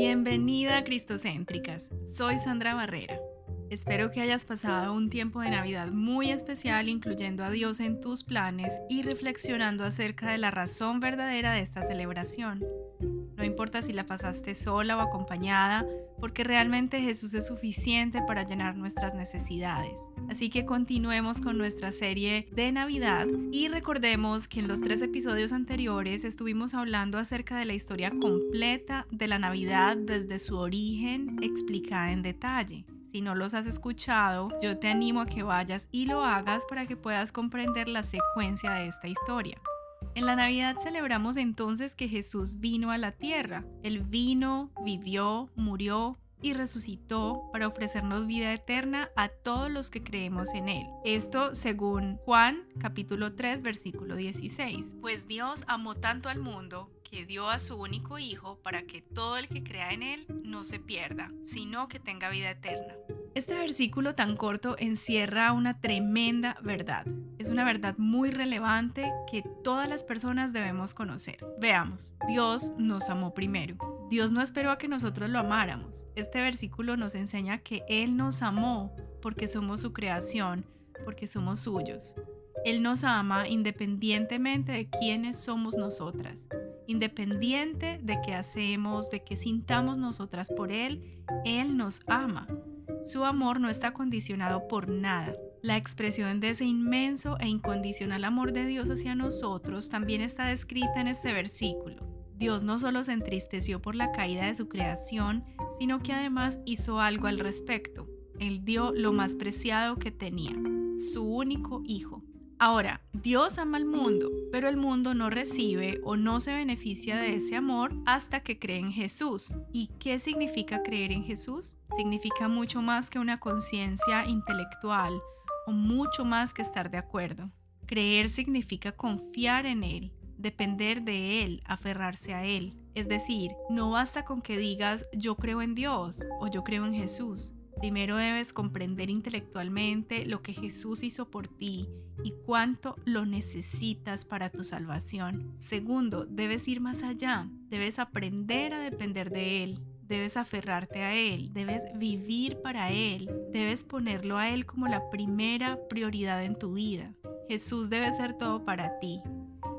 Bienvenida a Cristocéntricas, soy Sandra Barrera. Espero que hayas pasado un tiempo de Navidad muy especial incluyendo a Dios en tus planes y reflexionando acerca de la razón verdadera de esta celebración. No importa si la pasaste sola o acompañada, porque realmente Jesús es suficiente para llenar nuestras necesidades. Así que continuemos con nuestra serie de Navidad y recordemos que en los 3 episodios anteriores estuvimos hablando acerca de la historia completa de la Navidad desde su origen explicada en detalle. Si no los has escuchado, yo te animo a que vayas y lo hagas para que puedas comprender la secuencia de esta historia. En la Navidad celebramos entonces que Jesús vino a la tierra. Él vino, vivió, murió y resucitó para ofrecernos vida eterna a todos los que creemos en Él. Esto según Juan capítulo 3 versículo 16. Pues Dios amó tanto al mundo que dio a su único Hijo para que todo el que crea en Él no se pierda, sino que tenga vida eterna. Este versículo tan corto encierra una tremenda verdad. Es una verdad muy relevante que todas las personas debemos conocer. Veamos, Dios nos amó primero. Dios no esperó a que nosotros lo amáramos. Este versículo nos enseña que Él nos amó porque somos su creación, porque somos suyos. Él nos ama independientemente de quiénes somos nosotras. Independiente de qué hacemos, de qué sintamos nosotras por Él nos ama. Su amor no está condicionado por nada. La expresión de ese inmenso e incondicional amor de Dios hacia nosotros también está descrita en este versículo. Dios no solo se entristeció por la caída de su creación, sino que además hizo algo al respecto. Él dio lo más preciado que tenía, su único Hijo. Ahora, Dios ama al mundo, pero el mundo no recibe o no se beneficia de ese amor hasta que cree en Jesús. ¿Y qué significa creer en Jesús? Significa mucho más que una conciencia intelectual o mucho más que estar de acuerdo. Creer significa confiar en Él, depender de Él, aferrarse a Él. Es decir, no basta con que digas yo creo en Dios o yo creo en Jesús. Primero debes comprender intelectualmente lo que Jesús hizo por ti y cuánto lo necesitas para tu salvación. Segundo, debes ir más allá. Debes aprender a depender de Él. Debes aferrarte a Él. Debes vivir para Él. Debes ponerlo a Él como la primera prioridad en tu vida. Jesús debe ser todo para ti.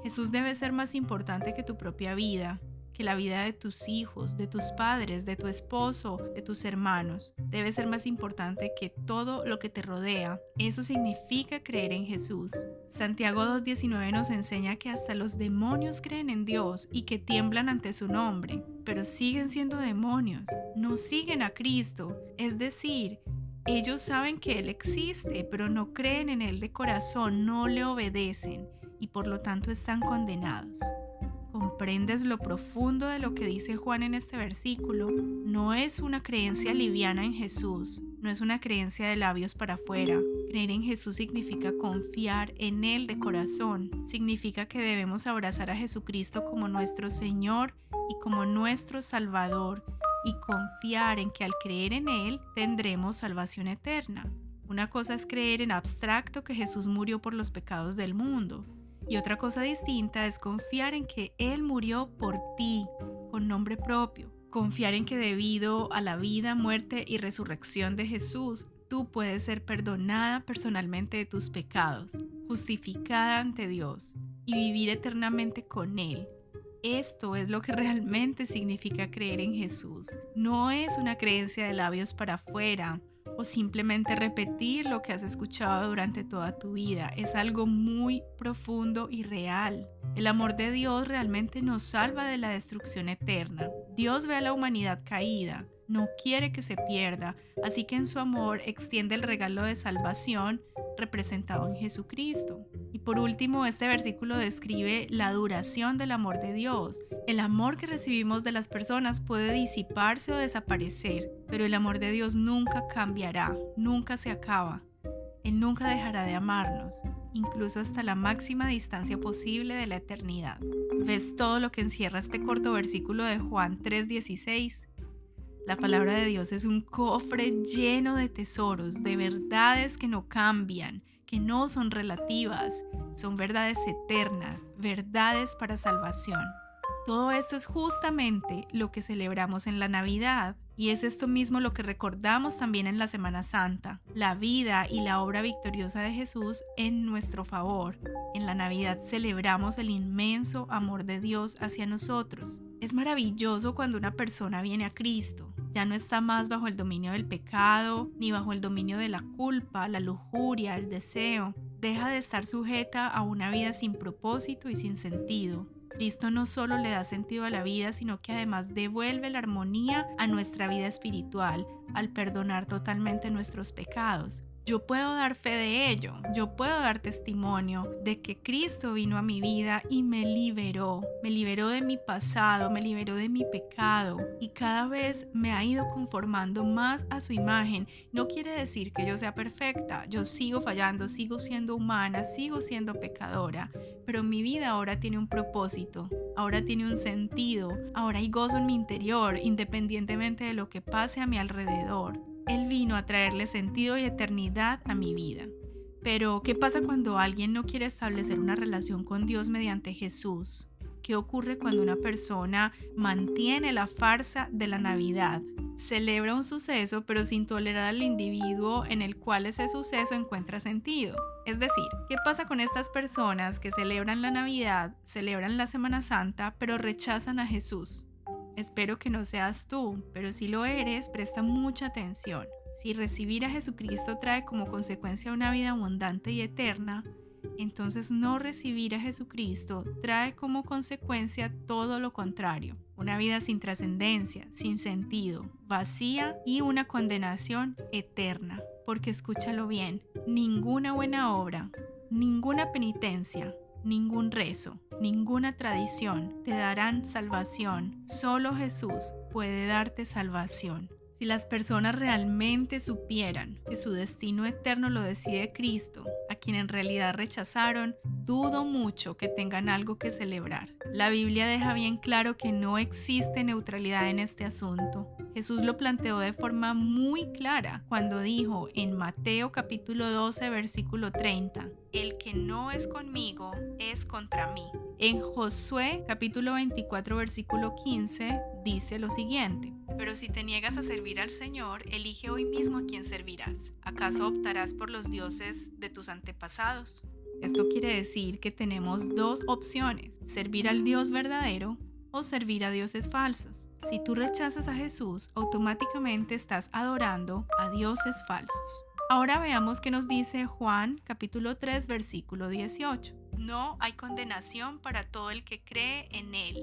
Jesús debe ser más importante que tu propia vida, que la vida de tus hijos, de tus padres, de tu esposo, de tus hermanos. Debe ser más importante que todo lo que te rodea. Eso significa creer en Jesús. Santiago 2:19 nos enseña que hasta los demonios creen en Dios y que tiemblan ante su nombre, pero siguen siendo demonios, no siguen a Cristo. Es decir, ellos saben que Él existe, pero no creen en Él de corazón, no le obedecen y por lo tanto están condenados. ¿Comprendes lo profundo de lo que dice Juan en este versículo? No es una creencia liviana en Jesús, no es una creencia de labios para afuera. Creer en Jesús significa confiar en Él de corazón. Significa que debemos abrazar a Jesucristo como nuestro Señor y como nuestro Salvador y confiar en que al creer en Él tendremos salvación eterna. Una cosa es creer en abstracto que Jesús murió por los pecados del mundo. Y otra cosa distinta es confiar en que Él murió por ti, con nombre propio. Confiar en que debido a la vida, muerte y resurrección de Jesús, tú puedes ser perdonada personalmente de tus pecados, justificada ante Dios y vivir eternamente con Él. Esto es lo que realmente significa creer en Jesús. No es una creencia de labios para afuera, o simplemente repetir lo que has escuchado durante toda tu vida. Es algo muy profundo y real. El amor de Dios realmente nos salva de la destrucción eterna. Dios ve a la humanidad caída, no quiere que se pierda, así que en su amor extiende el regalo de salvación representado en Jesucristo. Y por último, este versículo describe la duración del amor de Dios. El amor que recibimos de las personas puede disiparse o desaparecer, pero el amor de Dios nunca cambiará, nunca se acaba. Él nunca dejará de amarnos, incluso hasta la máxima distancia posible de la eternidad. ¿Ves todo lo que encierra este corto versículo de Juan 3:16? La palabra de Dios es un cofre lleno de tesoros, de verdades que no cambian, que no son relativas, son verdades eternas, verdades para salvación. Todo esto es justamente lo que celebramos en la Navidad. Y es esto mismo lo que recordamos también en la Semana Santa, la vida y la obra victoriosa de Jesús en nuestro favor. En la Navidad celebramos el inmenso amor de Dios hacia nosotros. Es maravilloso cuando una persona viene a Cristo. Ya no está más bajo el dominio del pecado, ni bajo el dominio de la culpa, la lujuria, el deseo. Deja de estar sujeta a una vida sin propósito y sin sentido. Cristo no solo le da sentido a la vida, sino que además devuelve la armonía a nuestra vida espiritual al perdonar totalmente nuestros pecados. Yo puedo dar fe de ello, yo puedo dar testimonio de que Cristo vino a mi vida y me liberó de mi pasado, me liberó de mi pecado y cada vez me ha ido conformando más a su imagen. No quiere decir que yo sea perfecta, yo sigo fallando, sigo siendo humana, sigo siendo pecadora, pero mi vida ahora tiene un propósito, ahora tiene un sentido, ahora hay gozo en mi interior, independientemente de lo que pase a mi alrededor. Él vino a traerle sentido y eternidad a mi vida. Pero, ¿qué pasa cuando alguien no quiere establecer una relación con Dios mediante Jesús? ¿Qué ocurre cuando una persona mantiene la farsa de la Navidad? Celebra un suceso, pero sin tolerar al individuo en el cual ese suceso encuentra sentido. Es decir, ¿qué pasa con estas personas que celebran la Navidad, celebran la Semana Santa, pero rechazan a Jesús? Espero que no seas tú, pero si lo eres, presta mucha atención. Si recibir a Jesucristo trae como consecuencia una vida abundante y eterna, entonces no recibir a Jesucristo trae como consecuencia todo lo contrario. Una vida sin trascendencia, sin sentido, vacía y una condenación eterna. Porque escúchalo bien, ninguna buena obra, ninguna penitencia, ningún rezo, ninguna tradición te darán salvación. Solo Jesús puede darte salvación. Si las personas realmente supieran que su destino eterno lo decide Cristo, a quien en realidad rechazaron, dudo mucho que tengan algo que celebrar. La Biblia deja bien claro que no existe neutralidad en este asunto. Jesús lo planteó de forma muy clara cuando dijo en Mateo capítulo 12 versículo 30, el que no es conmigo es contra mí. En Josué capítulo 24 versículo 15 dice lo siguiente, pero si te niegas a servir al Señor, elige hoy mismo a quién servirás. ¿Acaso optarás por los dioses de tus antepasados? Esto quiere decir que tenemos dos opciones, servir al Dios verdadero o servir a dioses falsos. Si tú rechazas a Jesús, automáticamente estás adorando a dioses falsos. Ahora veamos qué nos dice Juan capítulo 3 versículo 18. No hay condenación para todo el que cree en Él,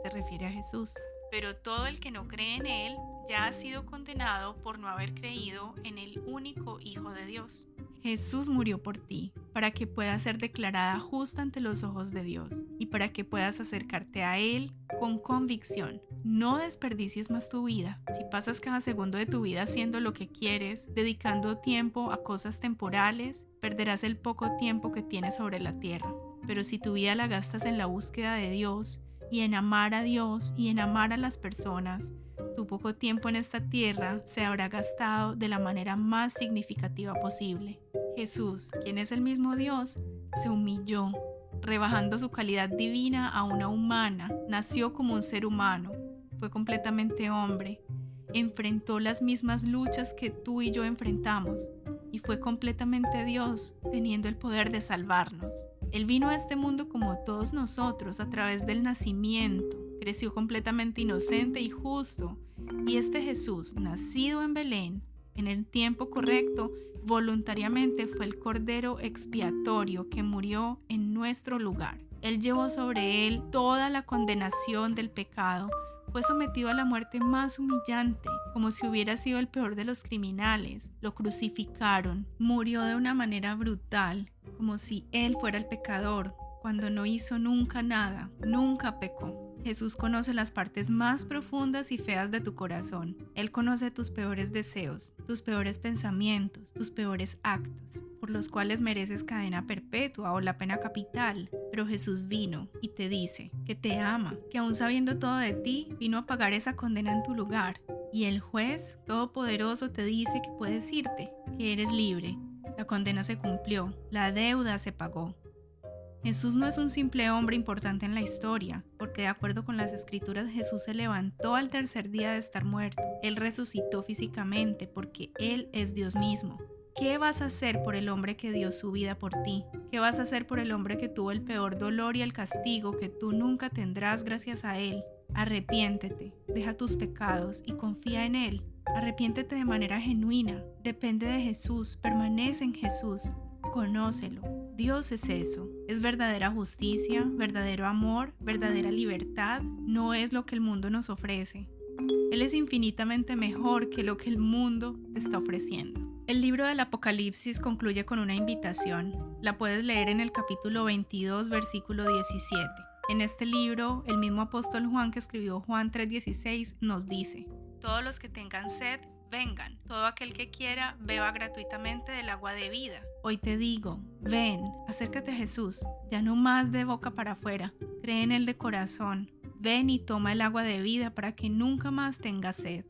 se refiere a Jesús, pero todo el que no cree en Él ya ha sido condenado por no haber creído en el único Hijo de Dios. Jesús murió por ti, para que puedas ser declarada justa ante los ojos de Dios y para que puedas acercarte a Él con convicción. No desperdicies más tu vida. Si pasas cada segundo de tu vida haciendo lo que quieres, dedicando tiempo a cosas temporales, perderás el poco tiempo que tienes sobre la tierra. Pero si tu vida la gastas en la búsqueda de Dios y en amar a Dios y en amar a las personas, tu poco tiempo en esta tierra se habrá gastado de la manera más significativa posible. Jesús, quien es el mismo Dios, se humilló, rebajando su calidad divina a una humana, nació como un ser humano, fue completamente hombre, enfrentó las mismas luchas que tú y yo enfrentamos y fue completamente Dios, teniendo el poder de salvarnos. Él vino a este mundo como todos nosotros a través del nacimiento, creció completamente inocente y justo, y este Jesús, nacido en Belén, en el tiempo correcto, voluntariamente fue el Cordero expiatorio que murió en nuestro lugar. Él llevó sobre él toda la condenación del pecado, fue sometido a la muerte más humillante, como si hubiera sido el peor de los criminales. Lo crucificaron, murió de una manera brutal, como si él fuera el pecador, cuando no hizo nunca nada, nunca pecó. Jesús conoce las partes más profundas y feas de tu corazón. Él conoce tus peores deseos, tus peores pensamientos, tus peores actos, por los cuales mereces cadena perpetua o la pena capital. Pero Jesús vino y te dice que te ama, que aún sabiendo todo de ti, vino a pagar esa condena en tu lugar. Y el juez todopoderoso te dice que puedes irte, que eres libre. La condena se cumplió, la deuda se pagó. Jesús no es un simple hombre importante en la historia, porque de acuerdo con las escrituras Jesús se levantó al tercer día de estar muerto. Él resucitó físicamente porque Él es Dios mismo. ¿Qué vas a hacer por el hombre que dio su vida por ti? ¿Qué vas a hacer por el hombre que tuvo el peor dolor y el castigo que tú nunca tendrás gracias a Él? Arrepiéntete, deja tus pecados y confía en Él. Arrepiéntete de manera genuina, depende de Jesús, permanece en Jesús, conócelo. Dios es eso, es verdadera justicia, verdadero amor, verdadera libertad, no es lo que el mundo nos ofrece. Él es infinitamente mejor que lo que el mundo te está ofreciendo. El libro del Apocalipsis concluye con una invitación. La puedes leer en el capítulo 22, versículo 17. En este libro, el mismo apóstol Juan que escribió Juan 3:16 nos dice: todos los que tengan sed, vengan. Todo aquel que quiera, beba gratuitamente del agua de vida. Hoy te digo, ven, acércate a Jesús, ya no más de boca para afuera. Cree en Él de corazón. Ven y toma el agua de vida para que nunca más tengas sed.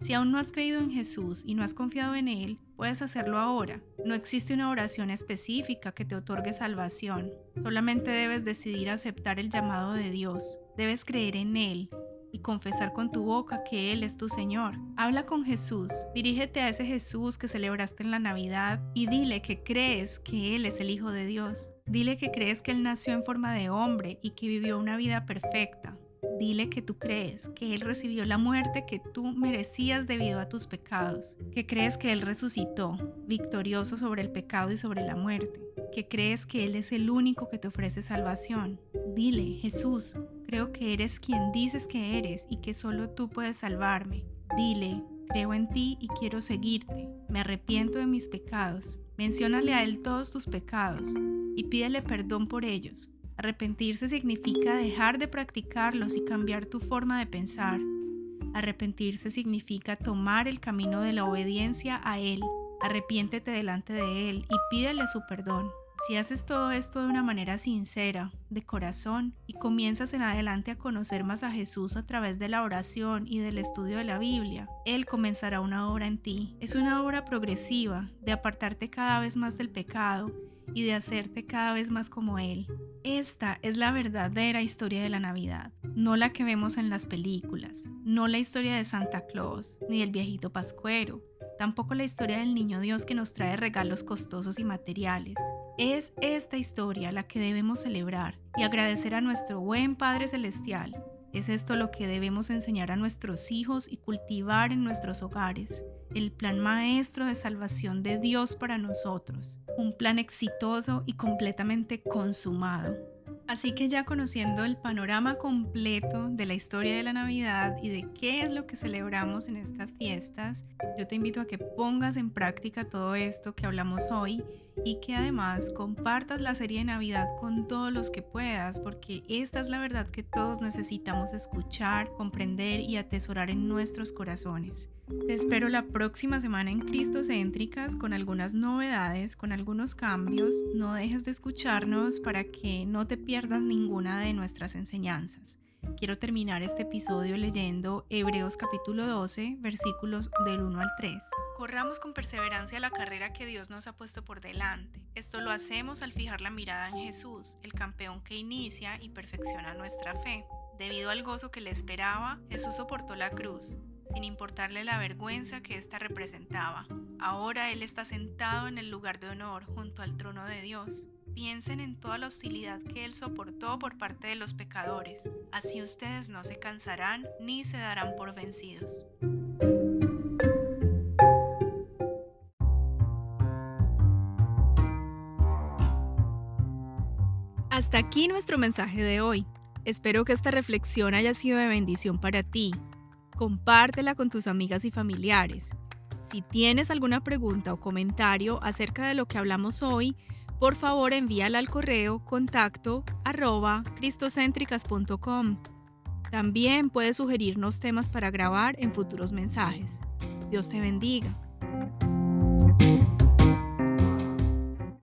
Si aún no has creído en Jesús y no has confiado en Él, puedes hacerlo ahora. No existe una oración específica que te otorgue salvación. Solamente debes decidir aceptar el llamado de Dios. Debes creer en Él y confesar con tu boca que Él es tu Señor. Habla con Jesús. Dirígete a ese Jesús que celebraste en la Navidad y dile que crees que Él es el Hijo de Dios. Dile que crees que Él nació en forma de hombre y que vivió una vida perfecta. Dile que tú crees que Él recibió la muerte que tú merecías debido a tus pecados, que crees que Él resucitó, victorioso sobre el pecado y sobre la muerte, que crees que Él es el único que te ofrece salvación. Dile, Jesús, creo que eres quien dices que eres y que solo tú puedes salvarme. Dile, creo en ti y quiero seguirte, me arrepiento de mis pecados. Menciónale a Él todos tus pecados y pídele perdón por ellos. Arrepentirse significa dejar de practicarlos y cambiar tu forma de pensar. Arrepentirse significa tomar el camino de la obediencia a Él. Arrepiéntete delante de Él y pídele su perdón. Si haces todo esto de una manera sincera, de corazón, y comienzas en adelante a conocer más a Jesús a través de la oración y del estudio de la Biblia, Él comenzará una obra en ti. Es una obra progresiva, de apartarte cada vez más del pecado y de hacerte cada vez más como Él. Esta es la verdadera historia de la Navidad, no la que vemos en las películas, no la historia de Santa Claus, ni del viejito pascuero, tampoco la historia del niño Dios que nos trae regalos costosos y materiales. Es esta historia la que debemos celebrar y agradecer a nuestro buen Padre Celestial. Es esto lo que debemos enseñar a nuestros hijos y cultivar en nuestros hogares. El plan maestro de salvación de Dios para nosotros. Un plan exitoso y completamente consumado. Así que ya conociendo el panorama completo de la historia de la Navidad y de qué es lo que celebramos en estas fiestas, yo te invito a que pongas en práctica todo esto que hablamos hoy y que además compartas la serie de Navidad con todos los que puedas, porque esta es la verdad que todos necesitamos escuchar, comprender y atesorar en nuestros corazones. Te espero la próxima semana en Cristocéntricas con algunas novedades, con algunos cambios. No dejes de escucharnos para que no te pierdas ninguna de nuestras enseñanzas. Quiero terminar este episodio leyendo Hebreos capítulo 12, versículos del 1 al 3. Corramos con perseverancia la carrera que Dios nos ha puesto por delante. Esto lo hacemos al fijar la mirada en Jesús, el campeón que inicia y perfecciona nuestra fe. Debido al gozo que le esperaba, Jesús soportó la cruz, sin importarle la vergüenza que ésta representaba. Ahora Él está sentado en el lugar de honor junto al trono de Dios. Piensen en toda la hostilidad que Él soportó por parte de los pecadores. Así ustedes no se cansarán ni se darán por vencidos. Hasta aquí nuestro mensaje de hoy. Espero que esta reflexión haya sido de bendición para ti. Compártela con tus amigas y familiares. Si tienes alguna pregunta o comentario acerca de lo que hablamos hoy, por favor envíala al correo contacto@cristocentricas.com. También puedes sugerirnos temas para grabar en futuros mensajes. Dios te bendiga.